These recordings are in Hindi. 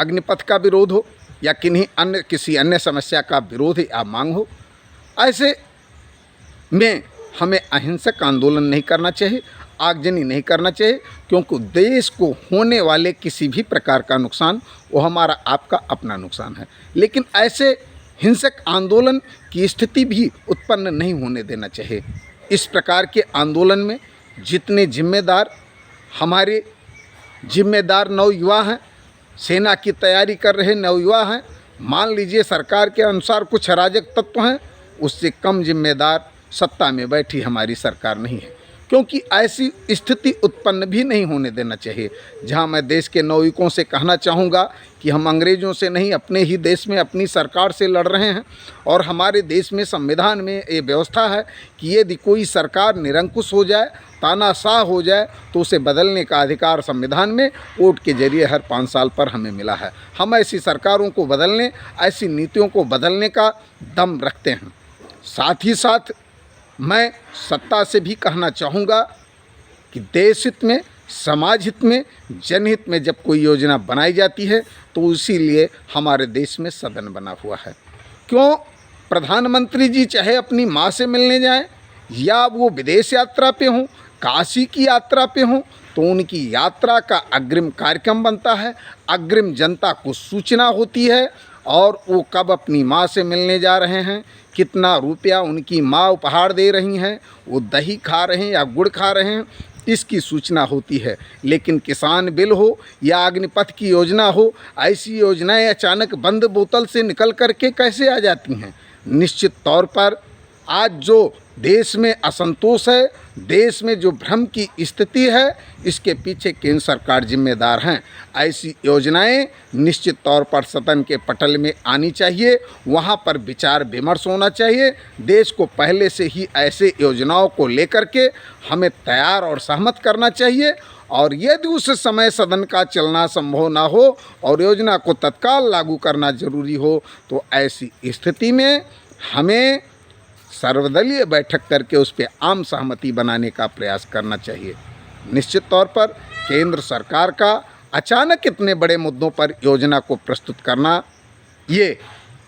अग्निपथ का विरोध हो या किसी अन्य समस्या का विरोध या मांग हो, ऐसे में हमें अहिंसक आंदोलन नहीं करना चाहिए, आगजनी नहीं करना चाहिए, क्योंकि देश को होने वाले किसी भी प्रकार का नुकसान वो हमारा आपका अपना नुकसान है। लेकिन ऐसे हिंसक आंदोलन की स्थिति भी उत्पन्न नहीं होने देना चाहिए। इस प्रकार के आंदोलन में जितने हमारे जिम्मेदार नवयुवा हैं, सेना की तैयारी कर रहे नवयुवा हैं, मान लीजिए सरकार के अनुसार कुछ अराजक तत्व हैं, उससे कम जिम्मेदार सत्ता में बैठी हमारी सरकार नहीं है। क्योंकि ऐसी स्थिति उत्पन्न भी नहीं होने देना चाहिए। जहां मैं देश के नवयुवकों से कहना चाहूँगा कि हम अंग्रेज़ों से नहीं, अपने ही देश में अपनी सरकार से लड़ रहे हैं, और हमारे देश में संविधान में ये व्यवस्था है कि यदि कोई सरकार निरंकुश हो जाए, तानाशाह हो जाए, तो उसे बदलने का अधिकार संविधान में वोट के जरिए हर 5 साल पर हमें मिला है। हम ऐसी सरकारों को बदलने, ऐसी नीतियों को बदलने का दम रखते हैं। साथ ही साथ मैं सत्ता से भी कहना चाहूँगा कि देश हित में, समाज हित में, जनहित में जब कोई योजना बनाई जाती है तो इसीलिए हमारे देश में सदन बना हुआ है। क्यों प्रधानमंत्री जी चाहे अपनी माँ से मिलने जाएं या वो विदेश यात्रा पे हों, काशी की यात्रा पे हों, तो उनकी यात्रा का अग्रिम कार्यक्रम बनता है, अग्रिम जनता को सूचना होती है, और वो कब अपनी माँ से मिलने जा रहे हैं, कितना रुपया उनकी माँ उपहार दे रही हैं, वो दही खा रहे हैं या गुड़ खा रहे हैं, इसकी सूचना होती है। लेकिन किसान बिल हो या अग्निपथ की योजना हो, ऐसी योजनाएं अचानक बंद बोतल से निकल कर के कैसे आ जाती हैं? निश्चित तौर पर आज जो देश में असंतोष है, देश में जो भ्रम की स्थिति है, इसके पीछे केंद्र सरकार जिम्मेदार हैं। ऐसी योजनाएं निश्चित तौर पर सदन के पटल में आनी चाहिए, वहां पर विचार विमर्श होना चाहिए। देश को पहले से ही ऐसे योजनाओं को लेकर के हमें तैयार और सहमत करना चाहिए, और यदि उस समय सदन का चलना संभव ना हो और योजना को तत्काल लागू करना जरूरी हो, तो ऐसी स्थिति में हमें सर्वदलीय बैठक करके उस पर आम सहमति बनाने का प्रयास करना चाहिए। निश्चित तौर पर केंद्र सरकार का अचानक इतने बड़े मुद्दों पर योजना को प्रस्तुत करना ये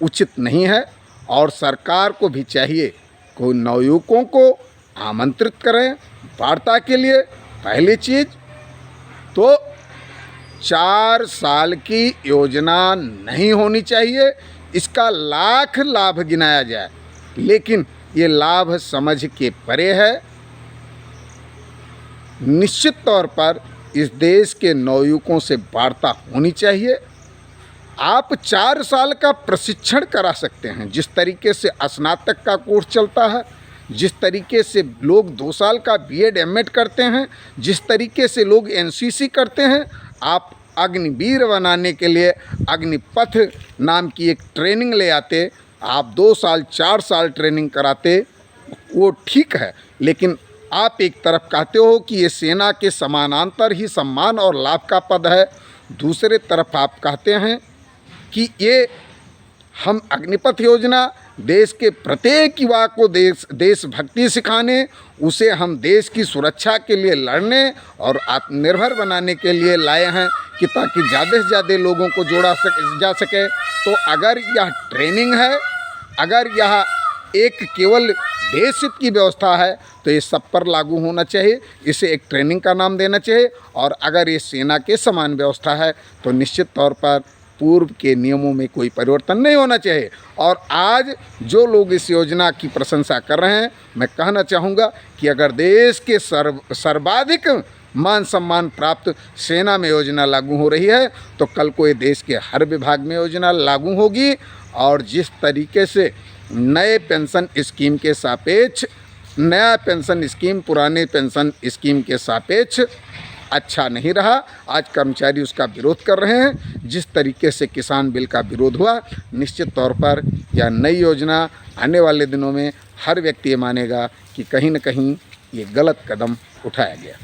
उचित नहीं है, और सरकार को भी चाहिए कोई नवयुवकों को आमंत्रित करें वार्ता के लिए। पहली चीज़ तो 4 साल की योजना नहीं होनी चाहिए, इसका लाख लाभ गिनाया जाए, लेकिन ये लाभ समझ के परे है। निश्चित तौर पर इस देश के नवयुवकों से वार्ता होनी चाहिए। आप 4 साल का प्रशिक्षण करा सकते हैं, जिस तरीके से स्नातक का कोर्स चलता है, जिस तरीके से लोग 2 साल का बीएड एमएड करते हैं, जिस तरीके से लोग एनसीसी करते हैं। आप अग्निवीर बनाने के लिए अग्निपथ नाम की एक ट्रेनिंग ले आते, आप 2 साल 4 साल ट्रेनिंग कराते, वो ठीक है, लेकिन आप एक तरफ कहते हो कि ये सेना के समानांतर ही सम्मान और लाभ का पद है, दूसरे तरफ आप कहते हैं कि ये हम अग्निपथ योजना देश के प्रत्येक युवा को देशभक्ति सिखाने, उसे हम देश की सुरक्षा के लिए लड़ने और आत्मनिर्भर बनाने के लिए लाए हैं कि ताकि ज़्यादा से ज़्यादा लोगों को जोड़ा जा सके। तो अगर यह ट्रेनिंग है, अगर यह एक केवल देश हित की व्यवस्था है, तो ये सब पर लागू होना चाहिए, इसे एक ट्रेनिंग का नाम देना चाहिए। और अगर ये सेना के समान व्यवस्था है तो निश्चित तौर पर पूर्व के नियमों में कोई परिवर्तन नहीं होना चाहिए। और आज जो लोग इस योजना की प्रशंसा कर रहे हैं, मैं कहना चाहूँगा कि अगर देश के सर्वाधिक मान सम्मान प्राप्त सेना में योजना लागू हो रही है, तो कल को ये देश के हर विभाग में योजना लागू होगी। और जिस तरीके से नए पेंशन स्कीम के सापेक्ष, नया पेंशन स्कीम पुराने पेंशन स्कीम के सापेक्ष अच्छा नहीं रहा, आज कर्मचारी उसका विरोध कर रहे हैं। जिस तरीके से किसान बिल का विरोध हुआ, निश्चित तौर पर यह नई योजना आने वाले दिनों में हर व्यक्ति ये मानेगा कि कहीं न कहीं ये गलत कदम उठाया गया।